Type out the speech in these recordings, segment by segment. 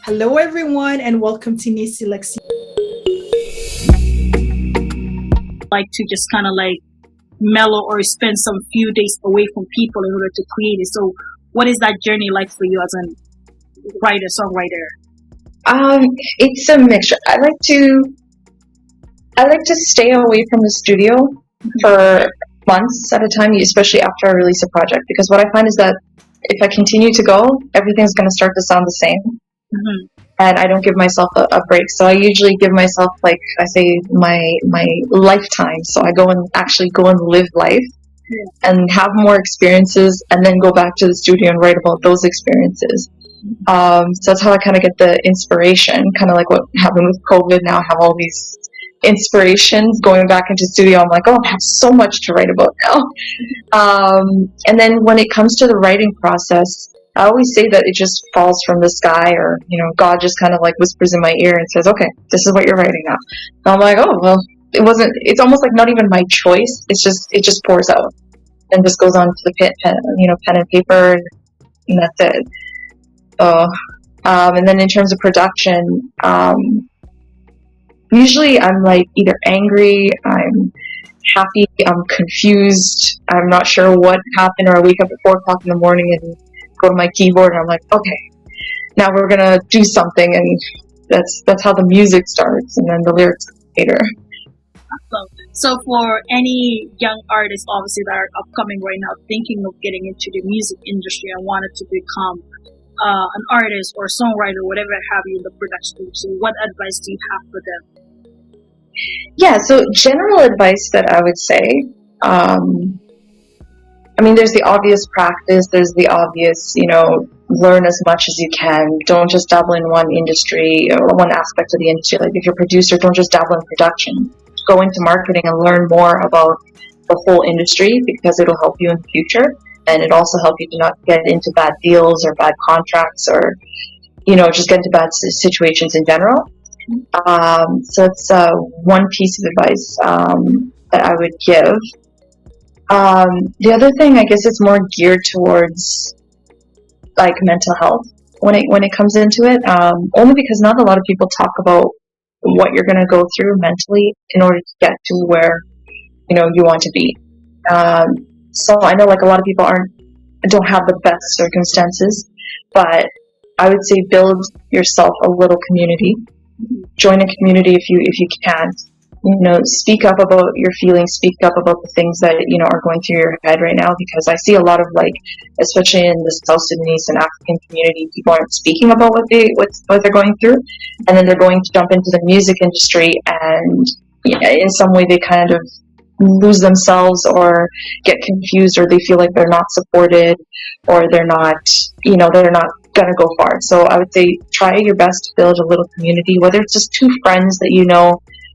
Hello, everyone, and welcome to NEECEELEXY. Like to just kind of like mellow or spend some few days away from people in order to create it. So, what is that journey like for you as a writer, songwriter? It's a mixture. I like to stay away from the studio for months at a time, especially after I release a project, because what I find is that if I continue to go, everything's going to start to sound the same. And I don't give myself a break. So I usually give myself, like I say, my lifetime. So I go and live life and have more experiences, and then go back to the studio and write about those experiences. So that's how I kind of get the inspiration, kind of like what happened with COVID. Now I have all these inspirations going back into studio. I'm like, oh, I have so much to write about now. And then when it comes to the writing process, I always say that it just falls from the sky, or, God just kind of like whispers in my ear and says, okay, this is what you're writing now. And I'm like, oh, well, it's almost like not even my choice. It just pours out and just goes on to the pen and paper, and that's it. So, and then in terms of production, usually I'm like either angry, I'm happy, I'm confused, I'm not sure what happened, or I wake up at 4 o'clock in the morning and go to my keyboard and I'm like, okay, now we're gonna do something, and that's how the music starts, and then the lyrics later. Awesome. So for any young artists, obviously, that are upcoming right now, thinking of getting into the music industry and wanted to become an artist or songwriter, whatever have you in the production industry, what advice do you have for them? Yeah, so general advice that I would say, there's the obvious practice, there's the obvious, learn as much as you can. Don't just dabble in one industry or one aspect of the industry. Like if you're a producer, don't just dabble in production. Go into marketing and learn more about the whole industry, because it'll help you in the future. And it also helps you to not get into bad deals or bad contracts, or, just get into bad situations in general. So it's one piece of advice that I would give. The other thing, I guess it's more geared towards like mental health when it comes into it, only because not a lot of people talk about what you're going to go through mentally in order to get to where you want to be. So I know like a lot of people don't have the best circumstances, but I would say build yourself a little community. Join a community if you can. Speak up about your feelings, speak up about the things that, are going through your head right now, because I see a lot of, like, especially in the South Sudanese and African community, people aren't speaking about what they're going through, and then they're going to jump into the music industry, and in some way they kind of lose themselves or get confused, or they feel like they're not supported, or they're not going to go far. So I would say try your best to build a little community, whether it's just two friends that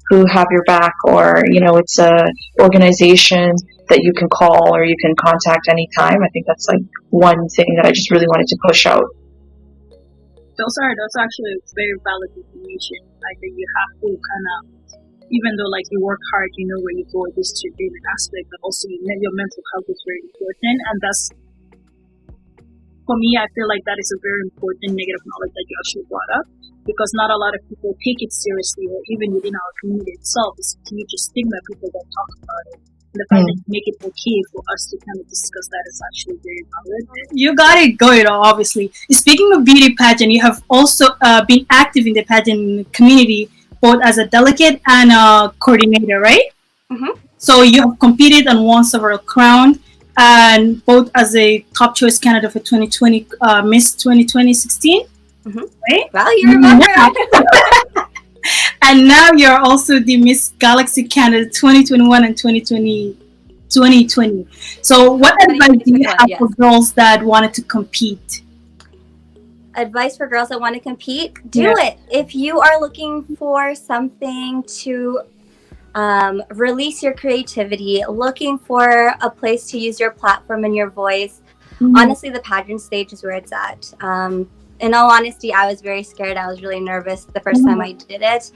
who have your back, or it's a organization that you can call or you can contact anytime. I think that's like one thing that I just really wanted to push out. Those are actually very valid information. Like that you have to kind of, even though like you work hard, where you go, this to be an aspect, but also your mental health is very important, and that's, for me, I feel like that is a very important negative knowledge that you actually brought up, because not a lot of people take it seriously, or even within our community itself, it's a huge stigma. People don't talk about it. And the fact that you make it okay for us to kind of discuss that is actually very valid. You got it going, obviously. Speaking of beauty pageant, you have also been active in the pageant community, both as a delegate and a coordinator, right? So you have competed and won several crowns, and both as a top choice candidate for 2020 Miss 2016, right? Well, you remember. And now you're also the Miss Galaxy candidate 2021 and 2020. So what advice do you have for girls that wanted to compete? Advice for girls that want to compete? Do it. If you are looking for something to release your creativity, looking for a place to use your platform and your voice, honestly, the pageant stage is where it's at. In all honesty, I was very scared. I was really nervous the first time I did it.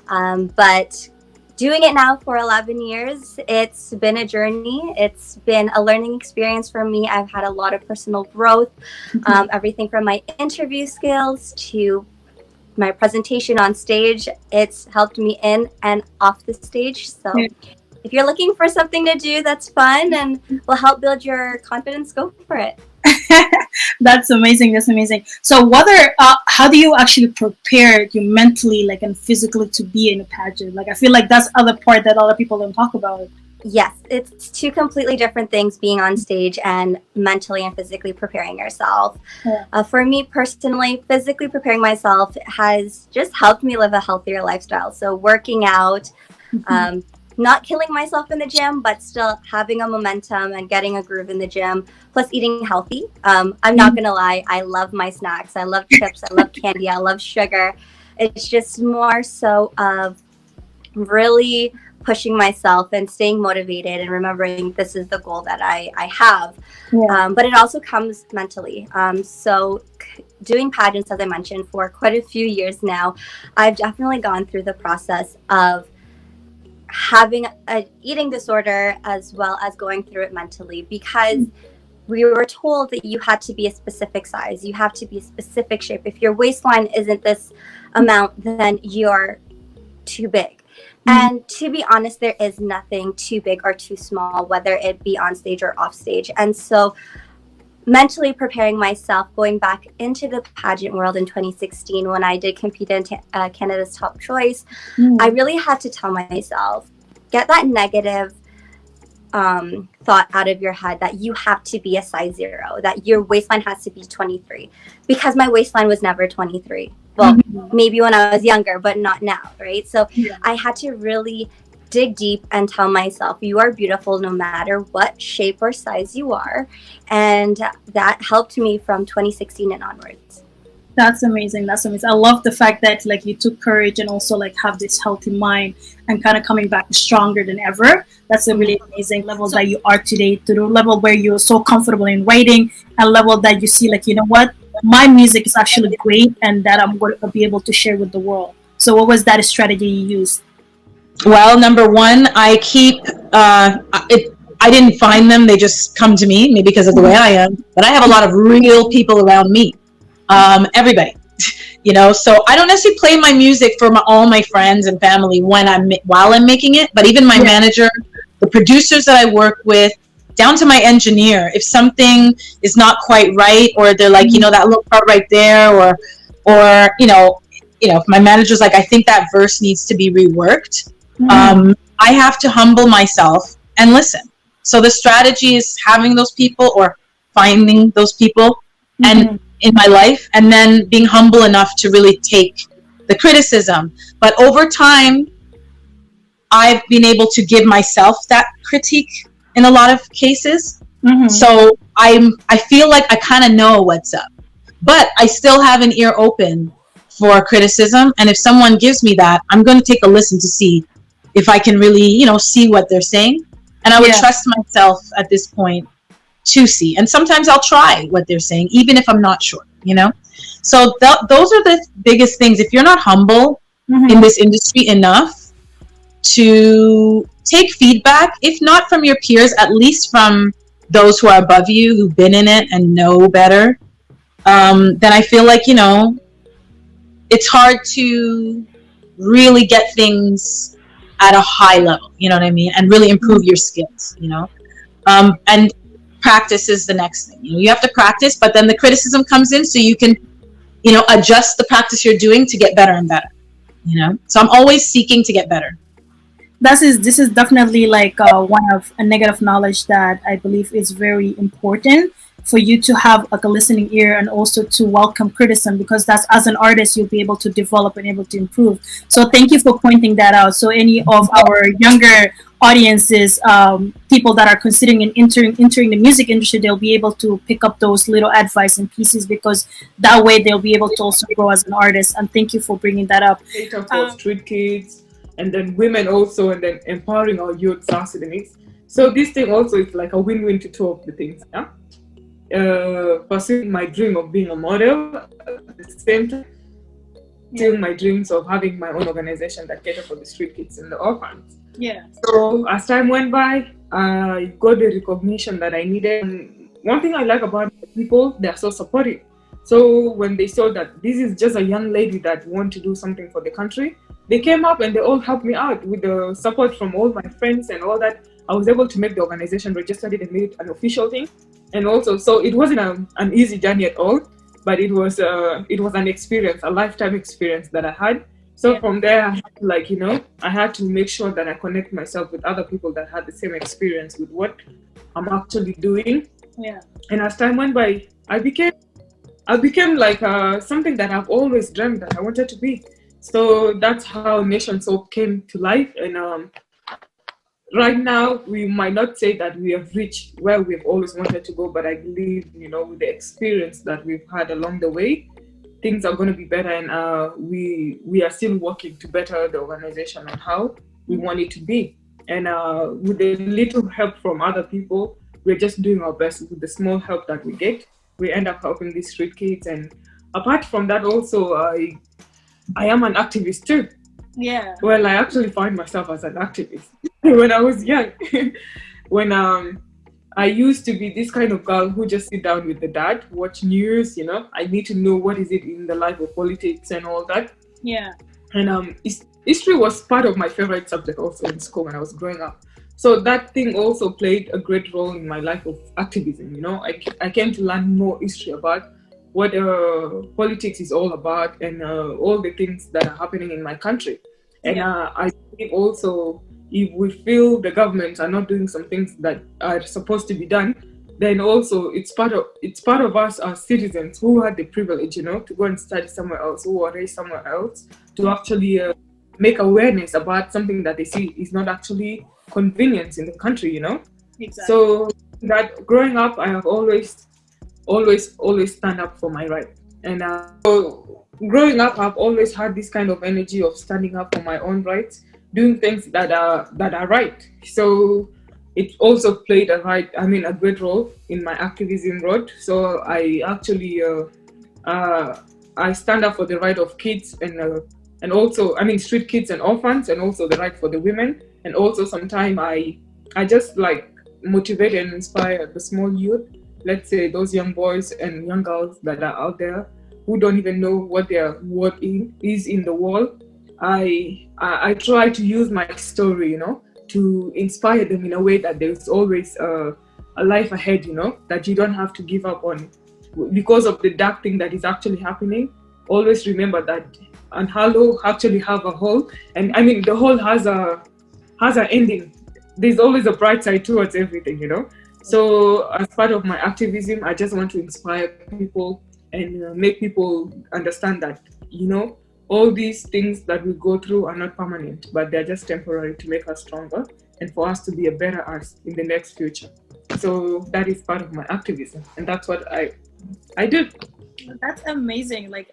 But doing it now for 11 years, it's been a journey. It's been a learning experience for me. I've had a lot of personal growth, everything from my interview skills to my presentation on stage. It's helped me in and off the stage. So if you're looking for something to do that's fun and will help build your confidence, go for it. That's amazing. That's amazing. So how do you actually prepare you mentally, like, and physically to be in a pageant? Like, I feel like that's other part that a lot of people don't talk about. Yes, it's two completely different things, being on stage and mentally and physically preparing yourself. For me personally, physically preparing myself has just helped me live a healthier lifestyle. So working out, not killing myself in the gym, but still having a momentum and getting a groove in the gym, plus eating healthy. I'm not going to lie, I love my snacks. I love chips, I love candy, I love sugar. It's just more so of really pushing myself and staying motivated and remembering this is the goal that I have. But it also comes mentally. So doing pageants, as I mentioned, for quite a few years now, I've definitely gone through the process of having an eating disorder as well as going through it mentally, because we were told that you had to be a specific size, you have to be a specific shape. If your waistline isn't this amount, then you're too big. And to be honest, there is nothing too big or too small, whether it be on stage or off stage. And so mentally preparing myself, going back into the pageant world in 2016 when I did compete in Canada's Top Choice, I really had to tell myself, get that negative thought out of your head that you have to be a size 0, that your waistline has to be 23, because my waistline was never 23. Well, maybe when I was younger, but not now, right? So I had to really dig deep and tell myself, you are beautiful no matter what shape or size you are. And that helped me from 2016 and onwards. That's amazing. That's amazing. I love the fact that, like, you took courage and also, like, have this healthy mind and kind of coming back stronger than ever. That's a really amazing level that you are today, to the level where you're so comfortable in writing, and level that you see, like, you know what, my music is actually great and that I'm going to be able to share with the world. So what was that strategy you used? Well, number one, I keep I didn't find them, they just come to me, maybe because of the way I am, but I have a lot of real people around me, everybody, you know, so I don't necessarily play my music for all my friends and family while I'm making it, but even my manager, the producers that I work with, down to my engineer, if something is not quite right, or they're like, you know, that little part right there, or you know, if my manager's like, I think that verse needs to be reworked, I have to humble myself and listen. So the strategy is having those people or finding those people and in my life, and then being humble enough to really take the criticism. But over time, I've been able to give myself that critique in a lot of cases. So I feel like I kind of know what's up, but I still have an ear open for criticism. And if someone gives me that, I'm going to take a listen to see if I can really, you know, see what they're saying. And I would trust myself at this point to see. And sometimes I'll try what they're saying, even if I'm not sure, you know? So those are the biggest things. If you're not humble in this industry enough to take feedback, if not from your peers, at least from those who are above you, who've been in it and know better, then I feel like, you know, it's hard to really get things at a high level, you know what I mean? And really improve your skills, you know? And practice is the next thing. You know, you have to practice, but then the criticism comes in so you can, you know, adjust the practice you're doing to get better and better, you know? So I'm always seeking to get better. This is definitely like one of a negative knowledge that I believe is very important for you to have, like, a listening ear, and also to welcome criticism, because that's, as an artist, you'll be able to develop and able to improve. So thank you for pointing that out. So any of our younger audiences, people that are considering entering the music industry, they'll be able to pick up those little advice and pieces, because that way they'll be able to also grow as an artist. And thank you for bringing that up. For street kids, and then women also, and then empowering our youth, South Sudanese. So this thing also is like a win-win to two of the things. Yeah? Pursuing my dream of being a model, at the same time, doing my dreams of having my own organization that cater for the street kids and the orphans. So as time went by, I got the recognition that I needed. And one thing I like about people, they're so supportive. So when they saw that this is just a young lady that want to do something for the country, they came up and they all helped me out with the support from all my friends and all that. I was able to make the organization register it and made it an official thing. And also, so it wasn't an easy journey at all, but it was an experience, a lifetime experience that I had. So from there, I had to, like, you know, I had to make sure that I connect myself with other people that had the same experience with what I'm actually doing. Yeah. And as time went by, I became like something that I've always dreamed that I wanted to be. So that's how Nation Soap came to life. And right now, we might not say that we have reached where we've always wanted to go, but I believe, you know, with the experience that we've had along the way, things are going to be better. And we are still working to better the organization on how we want it to be. And with a little help from other people, we're just doing our best with the small help that we get. We end up helping these street kids. And apart from that, also, I am an activist too. Yeah. Well, I actually find myself as an activist when I was young. When I used to be this kind of girl who just sit down with the dad, watch news, you know. I need to know what is it in the life of politics and all that. Yeah. And history was part of my favorite subject also in school when I was growing up. So that thing also played a great role in my life of activism, you know. I came to learn more history about what politics is all about and all the things that are happening in my country. And I think also, if we feel the governments are not doing some things that are supposed to be done, then also it's part of us as citizens who had the privilege, you know, to go and study somewhere else, who are raised somewhere else, to actually make awareness about something that they see is not actually convenience in the country, you know. Exactly. So that growing up, I have always stand up for my right. And so growing up, I've always had this kind of energy of standing up for my own rights, doing things that are right. So it also played a great role in my activism road. So I actually I stand up for the right of kids and also, I mean, street kids and orphans, and also the right for the women. And also sometimes I just like motivate and inspire the small youth, let's say those young boys and young girls that are out there who don't even know what their worth is in the world. I try to use my story, you know, to inspire them in a way that there's always a life ahead, you know, that you don't have to give up on because of the dark thing that is actually happening. Always remember that, and hollow actually have a hole, and I mean the hole has an ending. There's always a bright side towards everything, you know. So as part of my activism, I just want to inspire people and make people understand that, you know, all these things that we go through are not permanent, but they're just temporary to make us stronger and for us to be a better us in the next future. So that is part of my activism, and that's what I do. That's amazing. Like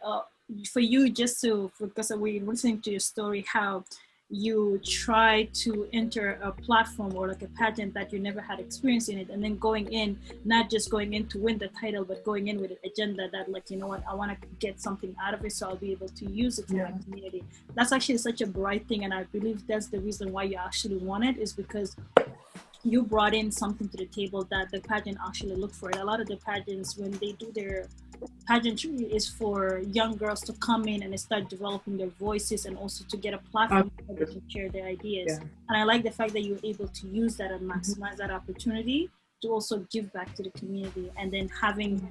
for you, just to, because we're listening to your story, how you try to enter a platform or like a pageant that you never had experience in it, and then going in, not just going in to win the title, but going in with an agenda that, like, you know what, I want to get something out of it, so I'll be able to use it for my community. That's actually such a bright thing, and I believe that's the reason why you actually won it, is because you brought in something to the table that the pageant actually looked for. A lot of the pageants, when they do their pageantry, is for young girls to come in and start developing their voices, and also to get a platform where they can share their ideas. Yeah. And I like the fact that you were able to use that and maximize that opportunity to also give back to the community, and then having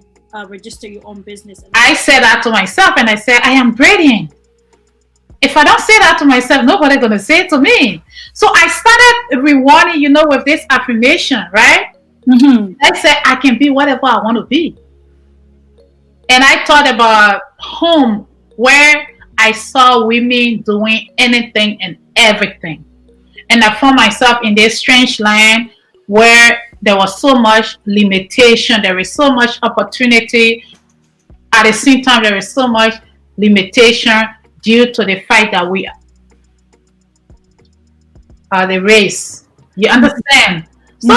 register your own business. I said that to myself, and I said, I am brilliant. If I don't say that to myself, nobody's going to say it to me. So I started rewarding, you know, with this affirmation, right? Mm-hmm. I said, I can be whatever I want to be. And I thought about home, where I saw women doing anything and everything. And I found myself in this strange land where there was so much limitation. There is so much opportunity. At the same time, there is so much limitation due to the fact that we are the race. You understand? So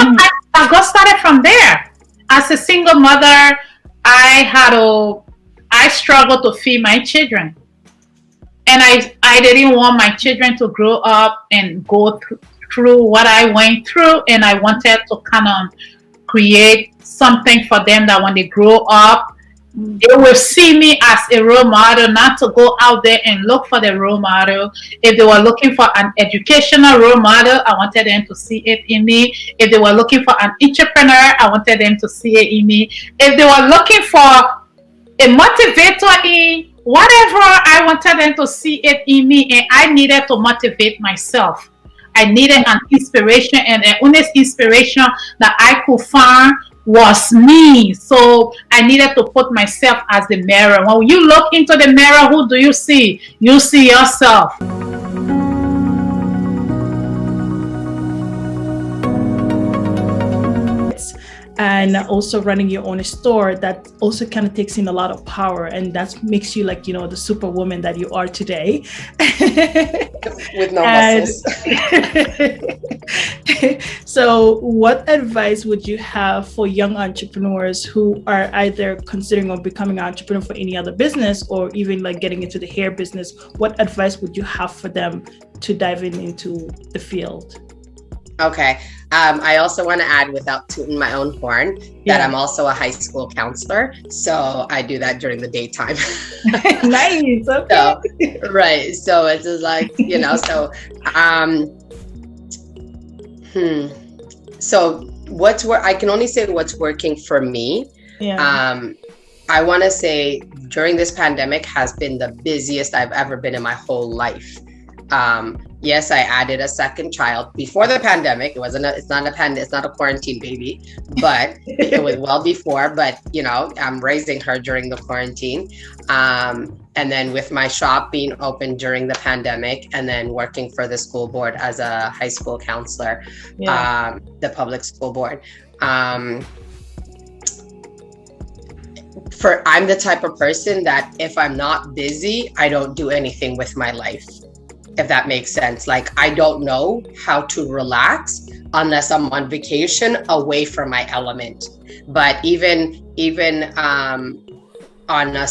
I got started from there. As a single mother, I struggled to feed my children. And I didn't want my children to grow up and go through what I went through. And I wanted to kind of create something for them that when they grow up, They will see me as a role model, not to go out there and look for the role model. If they were looking for an educational role model, I wanted them to see it in me. If they were looking for an entrepreneur, I wanted them to see it in me. If they were looking for a motivator in whatever, I wanted them to see it in me, and I needed to motivate myself. I needed an inspiration, and the only inspiration that I could find was me. So I needed to put myself as the mirror. When you look into the mirror, who do you see? You see yourself. And also running your own store, that also kind of takes in a lot of power, and that makes you like, the superwoman that you are today. With no muscles. So what advice would you have for young entrepreneurs who are either considering or becoming an entrepreneur for any other business, or even like getting into the hair business? What advice would you have for them to dive into the field? Okay. I also want to add, without tooting my own horn, that I'm also a high school counselor. So I do that during the daytime. Nice. Okay. So, right. So it's just like, so, so I can only say what's working for me. Yeah. I want to say during this pandemic has been the busiest I've ever been in my whole life. Yes, I added a second child before the pandemic. It's not a quarantine baby, but it was well before. But I'm raising her during the quarantine, and then with my shop being open during the pandemic, and then working for the school board as a high school counselor, the public school board. I'm the type of person that if I'm not busy, I don't do anything with my life. If that makes sense. Like, I don't know how to relax unless I'm on vacation away from my element. But even on a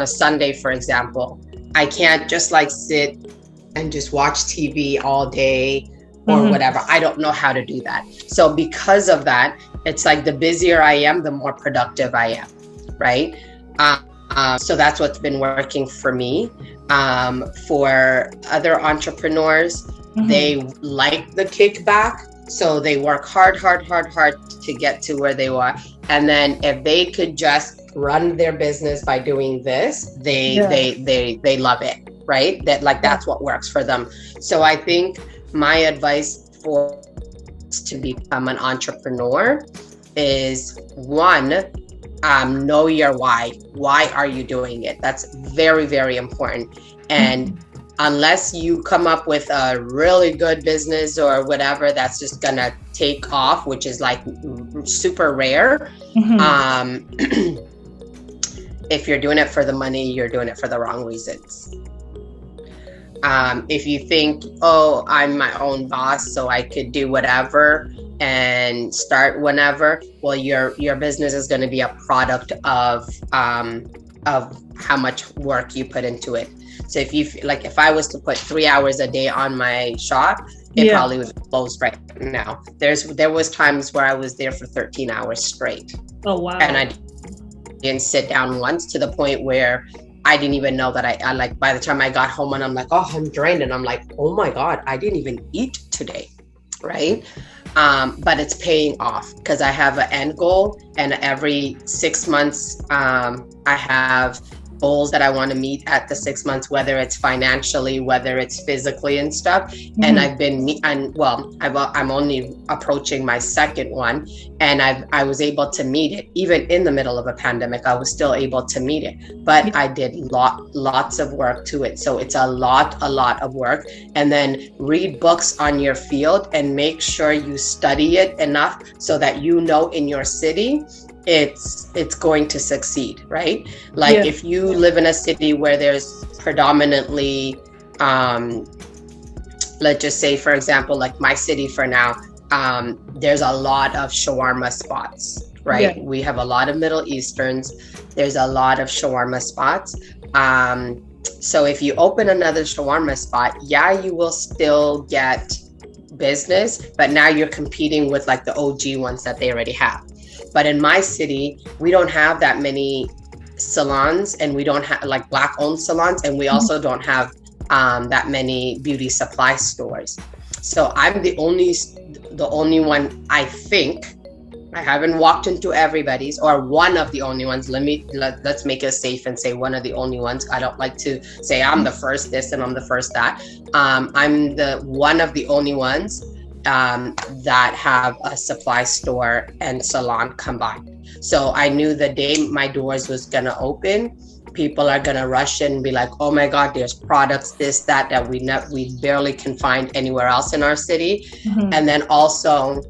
Sunday, for example, I can't just like sit and just watch TV all day or whatever. I don't know how to do that. So because of that, it's like the busier I am, the more productive I am, right? So that's what's been working for me. For other entrepreneurs, they like the kickback, so they work hard to get to where they want. And then if they could just run their business by doing this, they love it, right? That's what works for them. So I think my advice for to become an entrepreneur is, one, know your why. Why are you doing it? That's very, very important. And unless you come up with a really good business or whatever that's just gonna take off, which is like super rare, if you're doing it for the money, you're doing it for the wrong reasons. If you think, oh, I'm my own boss, so I could do whatever and start whenever, well, your business is going to be a product of how much work you put into it. So if I was to put 3 hours a day on my shop, it probably would close right now. There was times where I was there for 13 hours straight. Oh wow! And I didn't sit down once, to the point where I didn't even know that I like, by the time I got home and I'm like, oh, I'm drained. And I'm like, oh my God, I didn't even eat today. Right. But it's paying off because I have an end goal, and every 6 months, I have goals that I want to meet at the 6 months, whether it's financially, whether it's physically and stuff. And I'm only approaching my second one, and I was able to meet it even in the middle of a pandemic. I was still able to meet it, but I did lots of work to it. So it's a lot of work. And then read books on your field and make sure you study it enough so that in your city it's going to succeed, right? Like if you live in a city where there's predominantly, let's just say, for example, like my city for now, there's a lot of shawarma spots, right? Yeah. We have a lot of Middle Easterns. There's a lot of shawarma spots. So if you open another shawarma spot, you will still get business, but now you're competing with like the OG ones that they already have. But in my city, we don't have that many salons, and we don't have like black owned salons, and we also don't have that many beauty supply stores. So I'm the only one, I think. I haven't walked into everybody's, or one of the only ones. Let's make it safe and say one of the only ones. I don't like to say I'm the first this and I'm the first that. I'm the one of the only ones that have a supply store and salon combined. So I knew the day my doors was gonna open, people are gonna rush in and be like, oh my God, there's products, this, that we barely can find anywhere else in our city. And then also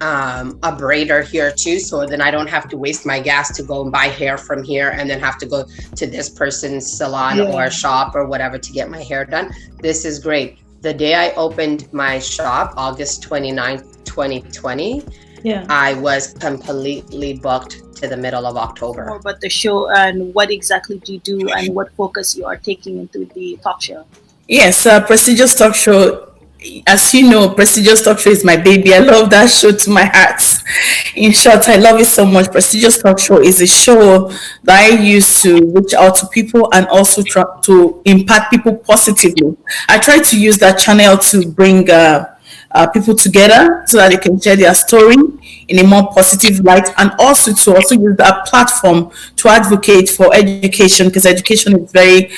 a braider here too, so then I don't have to waste my gas to go and buy hair from here and then have to go to this person's salon or shop or whatever to get my hair done. This is great. The day I opened my shop, August 29th, 2020, I was completely booked to the middle of October. More about the show and what exactly do you do and what focus you are taking into the talk show? Yes, prestigious talk show. As you know, prestigious talk show is my baby. I love that show to my heart. In short, I love it so much. Prestigious talk show is a show that I use to reach out to people and also try to impact people positively. I try to use that channel to bring people together so that they can share their story in a more positive light, and also to use that platform to advocate for education, because education is very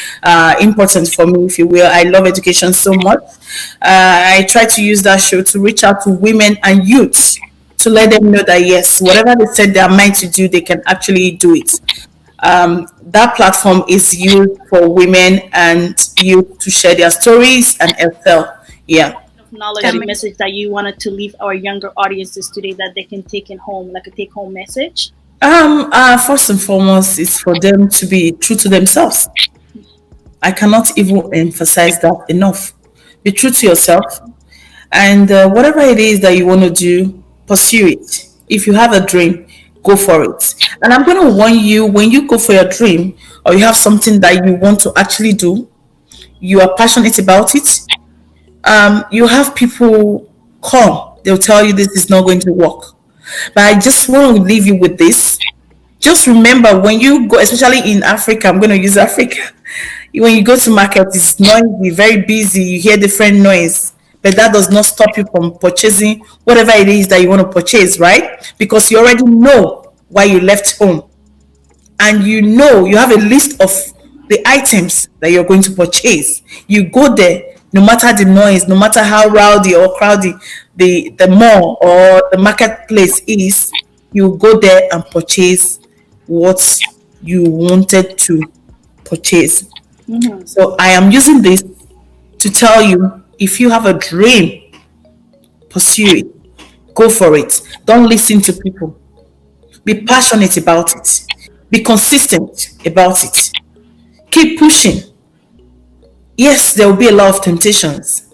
important for me, if you will. I love education so much. I try to use that show to reach out to women and youths to let them know that yes, whatever they said they are meant to do, they can actually do it. That platform is used for women and youth to share their stories and excel. Knowledge and message that you wanted to leave our younger audiences today that they can take it home, like a take-home message? First and foremost is for them to be true to themselves. I cannot even emphasize that enough. Be true to yourself, and whatever it is that you want to do, pursue it. If you have a dream, go for it. And I'm going to warn you, when you go for your dream, or you have something that you want to actually do, you are passionate about it, you have people come, they'll tell you this is not going to work. But I just want to leave you with this. Just remember, when you go, especially in Africa, I'm going to use Africa. When you go to market, it's noisy, very busy, you hear different noise. But that does not stop you from purchasing whatever it is that you want to purchase, right? Because you already know why you left home. And you have a list of the items that you're going to purchase. You go there, no matter the noise, no matter how rowdy or crowded the mall or the marketplace is, you go there and purchase what you wanted to purchase. So I am using this to tell you, if you have a dream, pursue it. Go for it. Don't listen to people. Be passionate about it. Be consistent about it. Keep pushing. Yes, there will be a lot of temptations.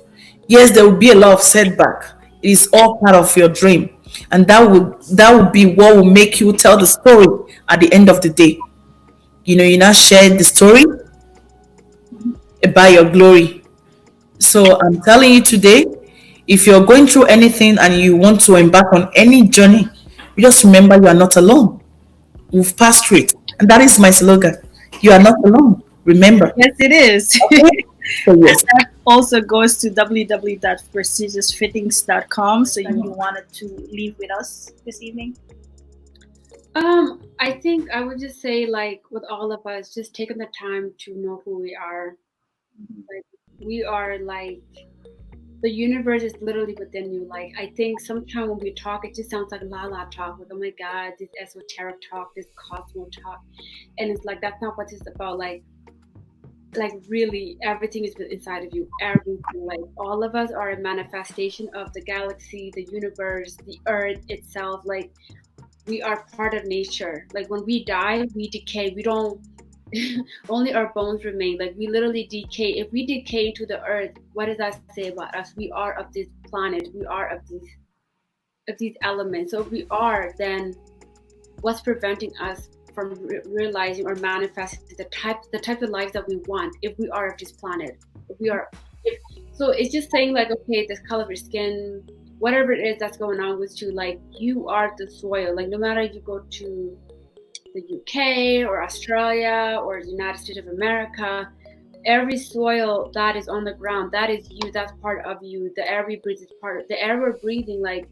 Yes, there will be a lot of setback. It is all part of your dream. And that will be what will make you tell the story at the end of the day. You now share the story about your glory. So I'm telling you today, if you're going through anything and you want to embark on any journey, you just remember you are not alone. We've passed through it. And that is my slogan. You are not alone. Remember. Yes, it is. Okay. So, yes. And that also goes to www.prestigiousfittings.com. So you wanted to leave with us this evening? I think I would just say, like, with all of us, just taking the time to know who we are. Like, we are like, the universe is literally within you. Like, I think sometimes when we talk, it just sounds like la la talk, like, oh my God, this esoteric talk, this cosmo talk. And it's like, that's not what it's about. Like really everything is inside of you. Everything, like, all of us are a manifestation of the galaxy, the universe, the earth itself. Like, we are part of nature. Like, when we die, we decay. We don't only our bones remain. Like, we literally decay. If we decay to the earth, what does that say about us? We are of this planet. We are of these elements. So if we are, then what's preventing us from realizing or manifesting the type of life that we want? If we are of this planet, so it's just saying, like, okay, this color of your skin, whatever it is that's going on with you, like, you are the soil. Like, no matter you go to the UK or Australia or the United States of America, every soil that is on the ground, that is you, that's part of you. The air we breathe is part of the air we're breathing. Like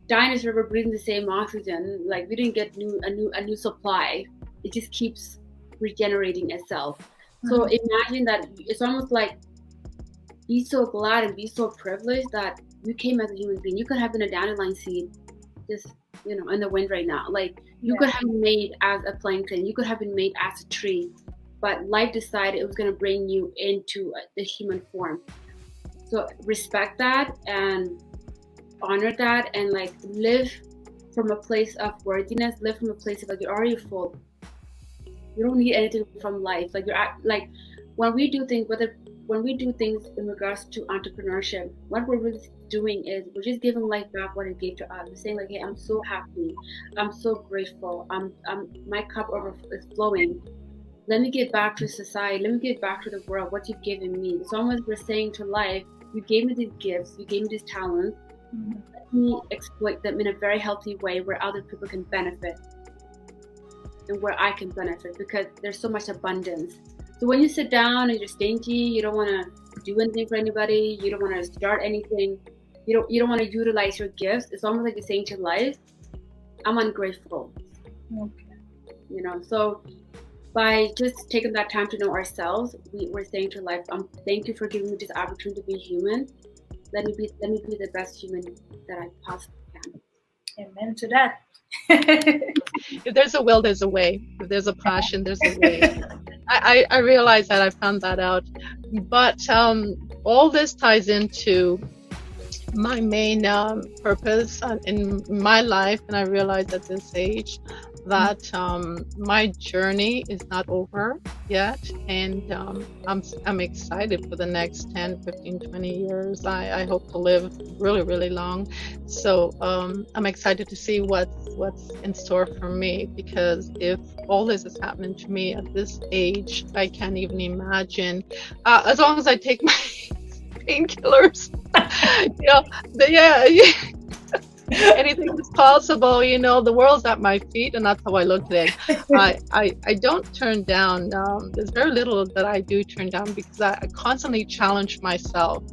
dinosaurs were breathing the same oxygen. Like we didn't get a new supply. It just keeps regenerating itself. So imagine that. It's almost like be so glad and be so privileged that you came as a human being. You could have been a dandelion seed, just in the wind right now. Like you could have been made as a plankton. You could have been made as a tree, but life decided it was going to bring you into the human form. So respect that and honor that, and like live from a place of worthiness. Live from a place of like you're already full. You don't need anything from life. Like like when we do things, when we do things in regards to entrepreneurship, what we're really doing is we're just giving life back what it gave to us. We're saying like, hey, I'm so happy, I'm so grateful, my cup is flowing. Let me give back to society. Let me give back to the world what you've given me. It's almost we're saying to life, you gave me these gifts, you gave me these talents. Let me exploit them in a very healthy way where other people can benefit and where I can benefit, because there's so much abundance. So when you sit down and you're stingy, you don't want to do anything for anybody, you don't want to start anything, you don't want to utilize your gifts. It's almost like you're saying to life, I'm ungrateful. Okay. So by just taking that time to know ourselves, we're saying to life, thank you for giving me this opportunity to be human. Let me be the best human that I possibly can. Amen to that. If there's a will, there's a way. If there's a passion, there's a way. I realize that. I found that out. But all this ties into my main purpose in my life, and I realize at this age that my journey is not over yet, and I'm excited for the next 10, 15, 20 years. I hope to live really, really long. So I'm excited to see what's in store for me, because if all this is happening to me at this age, I can't even imagine. As long as I take my painkillers, anything is possible. The world's at my feet, and that's how I look today. I don't turn down. There's very little that I do turn down, because I constantly challenge myself,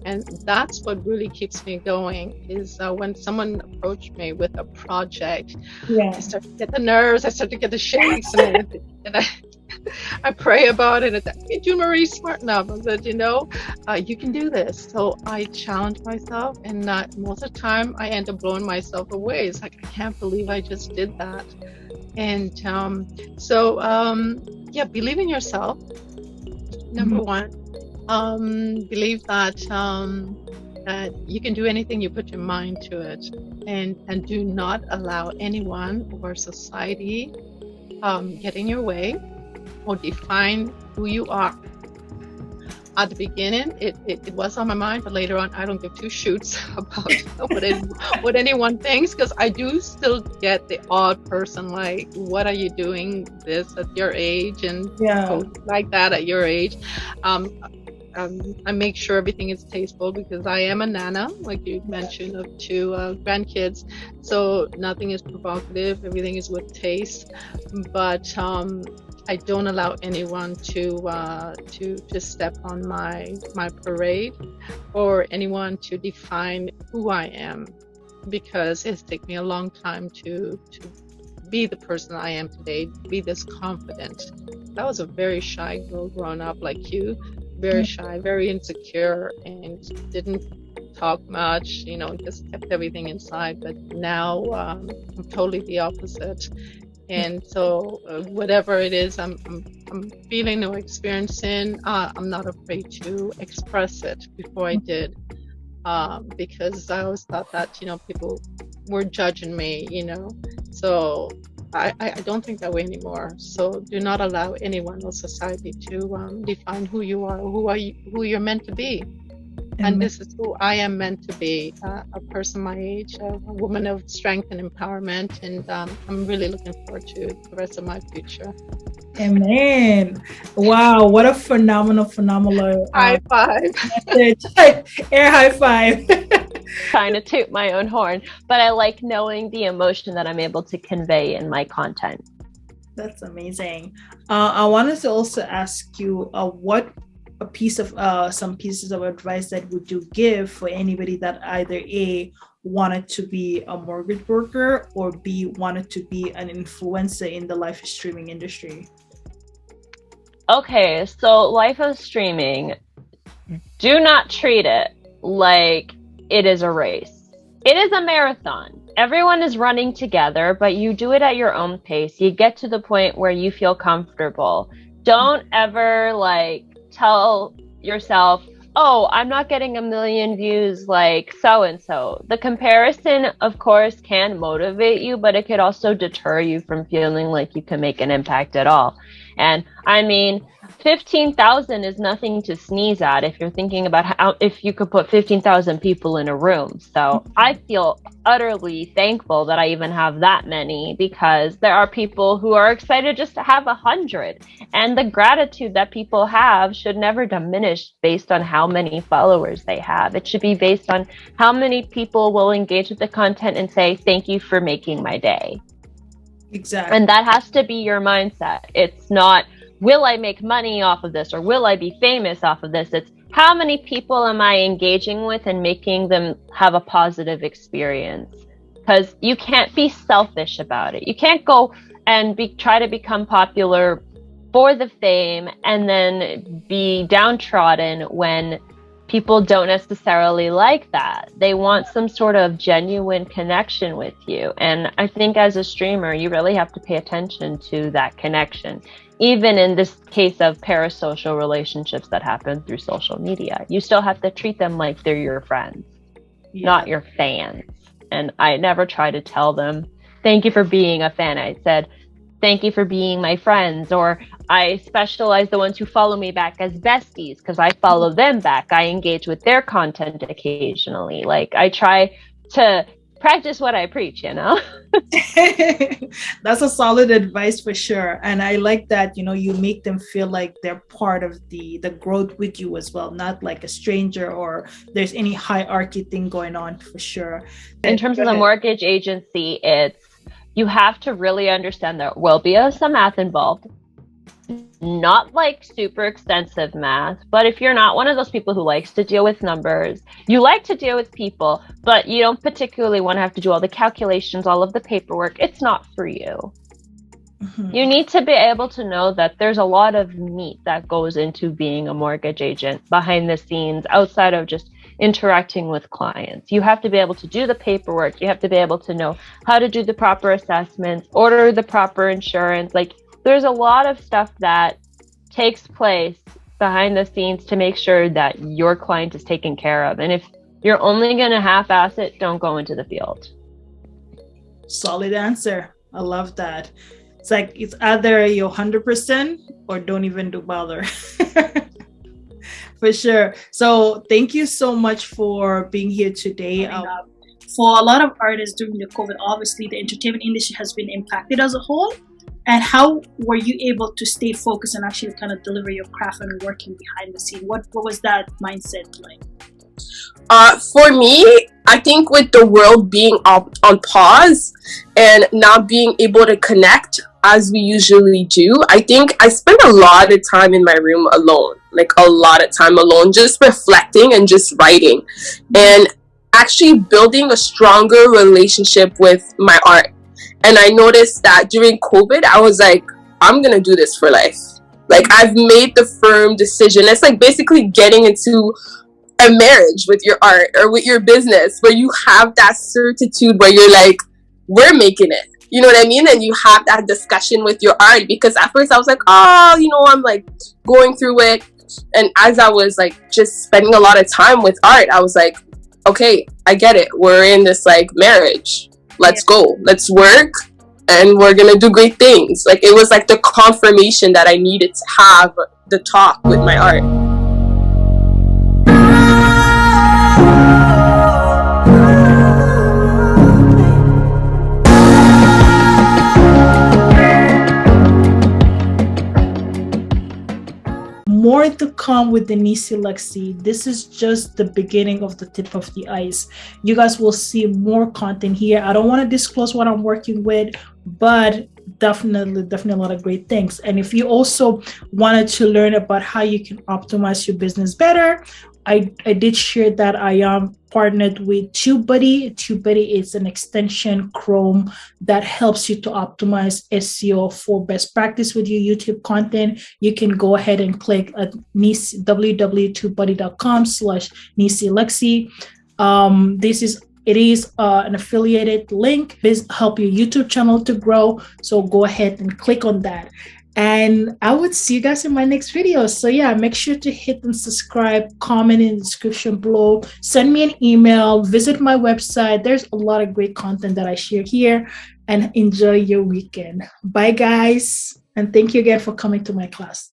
and that's what really keeps me going. Is when someone approached me with a project, I start to get the nerves, I start to get the shakes, and I pray about it. And I said, June Marie's smart enough. I said, you can do this. So I challenge myself, and most of the time I end up blowing myself away. It's like, I can't believe I just did that. And believe in yourself. Number one, believe that you can do anything you put your mind to it, and do not allow anyone or society get in your way or define who you are. At the beginning, it was on my mind, but later on, I don't give two shoots about what anyone thinks, because I do still get the odd person, like, what are you doing this at your age, and like that at your age. I make sure everything is tasteful, because I am a nana, like you mentioned, of two grandkids. So nothing is provocative. Everything is with taste. But I don't allow anyone to step on my parade, or anyone to define who I am, because it's taken me a long time to be the person I am today, be this confident. I was a very shy girl growing up, like you. Very shy, very insecure, and didn't talk much, just kept everything inside. But now I'm totally the opposite. And so whatever it is I'm feeling or experiencing, I'm not afraid to express it before I did, because I always thought that, people were judging me, So I don't think that way anymore. So do not allow anyone or society to define who you are, who you're meant to be. And this is who I am meant to be, a person my age, a woman of strength and empowerment. And I'm really looking forward to the rest of my future. Amen. Wow, what a phenomenal high five. Message. Air high five. trying to toot my own horn, but I like knowing the emotion that I'm able to convey in my content. That's amazing. I wanted to also ask you, what some pieces of advice that would you give for anybody that either A, wanted to be a mortgage broker, or B, wanted to be an influencer in the live streaming industry? Okay, so live streaming, do not treat it like it is a race. It is a marathon. Everyone is running together, but you do it at your own pace. You get to the point where you feel comfortable. Don't ever tell yourself, oh, I'm not getting 1 million views like so-and-so. The comparison, of course, can motivate you, but it could also deter you from feeling like you can make an impact at all. And I mean, 15,000 is nothing to sneeze at if you're thinking about if you could put 15,000 people in a room. So I feel utterly thankful that I even have that many, because there are people who are excited just to have 100. And the gratitude that people have should never diminish based on how many followers they have. It should be based on how many people will engage with the content and say, thank you for making my day. Exactly. And that has to be your mindset. It's not, will I make money off of this, or will I be famous off of this? It's, how many people am I engaging with and making them have a positive experience? Because you can't be selfish about it. You can't go and try to become popular for the fame and then be downtrodden when people don't necessarily like that. They want some sort of genuine connection with you. And I think as a streamer, you really have to pay attention to that connection. Even in this case of parasocial relationships that happen through social media, you still have to treat them like they're your friends, not your fans. And I never try to tell them, thank you for being a fan. I said, thank you for being my friends. Or I specialize the ones who follow me back as besties, because I follow them back. I engage with their content occasionally. I try to practice what I preach, That's a solid advice for sure. And I like that, you make them feel like they're part of the growth with you as well, not like a stranger or there's any hierarchy thing going on, for sure. In terms of the mortgage agency, you have to really understand there will be some math involved. Not super extensive math, but if you're not one of those people who likes to deal with numbers, you like to deal with people, but you don't particularly want to have to do all the calculations, all of the paperwork, it's not for you. Mm-hmm. You need to be able to know that there's a lot of meat that goes into being a mortgage agent behind the scenes, outside of just interacting with clients. You have to be able to do the paperwork. You have to be able to know how to do the proper assessments, order the proper insurance. There's a lot of stuff that takes place behind the scenes to make sure that your client is taken care of. And if you're only going to half-ass it, don't go into the field. Solid answer. I love that. It's it's either you're 100% or don't even bother. For sure. So thank you so much for being here today. For a lot of artists during the COVID, obviously the entertainment industry has been impacted as a whole. And how were you able to stay focused and actually kind of deliver your craft and working behind the scene? What was that mindset like? For me, I think with the world being on pause and not being able to connect as we usually do, I think I spent a lot of time in my room alone, a lot of time alone, just reflecting and just writing and actually building a stronger relationship with my art. And I noticed that during COVID, I was like, I'm going to do this for life. I've made the firm decision. It's basically getting into a marriage with your art or with your business, where you have that certitude where you're like, we're making it. You know what I mean? And you have that discussion with your art, because at first I was like, I'm going through it. And as I was just spending a lot of time with art, I was like, okay, I get it. We're in this marriage. Let's go. Let's work. And we're going to do great things. It was the confirmation that I needed to have the talk with my art. more to come with the NEECEELEXY. This is just the beginning of the tip of the ice. You guys will see more content here. I don't want to disclose what I'm working with, but definitely a lot of great things. And if you also wanted to learn about how you can optimize your business better, I did share that I am partnered with TSUPY. TSUPY is an extension Chrome that helps you to optimize SEO for best practice with your YouTube content. You can go ahead and click at www.TSUPY.com/NEECEELEXY. It is an affiliated link. This help your YouTube channel to grow. So go ahead and click on that. And I would see you guys in my next video. So yeah, make sure to hit and subscribe, comment in the description below, send me an email, visit my website. There's a lot of great content that I share here, and enjoy your weekend. Bye guys. And thank you again for coming to my class.